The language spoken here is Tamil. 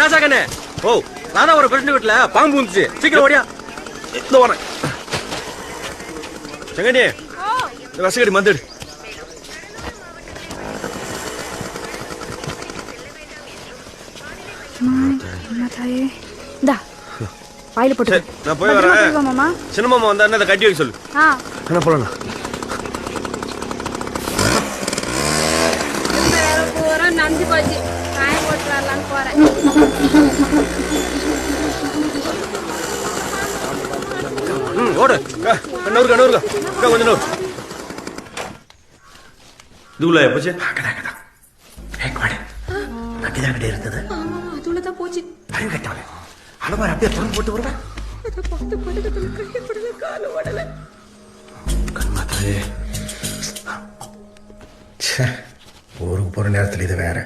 ராசா கண்ணே. ஓ ராதா ஒரு பிரச்சனை வீட்டுல பாம்பு வந்துச்சு, சீக்கிரம் ஓடியா. இந்த வரேன் செங்கண்ணி, ரசகடி மந்துடு. வாயில போட்டு நான் போய் வரேன். சின்ன மாமா வந்தா அதை கட்டி வைக்க சொல்லு. என்ன போலாம் நஞ்சு போச்சு, காய போட்டு வரலான்னு போறேன். ஓடு நூறுக்கா நூறுக்கா கொஞ்சம் நூறு தூளா போச்சு. நக்கிதான் இருந்தது, அதுலதான் போச்சு. பயம் கட்டாவே அளவார் அப்படியே தொடர்ந்து போட்டு வருவேன். கண்மாத்தாவே ஊருக்கு போற நேரத்தில் இது வேற.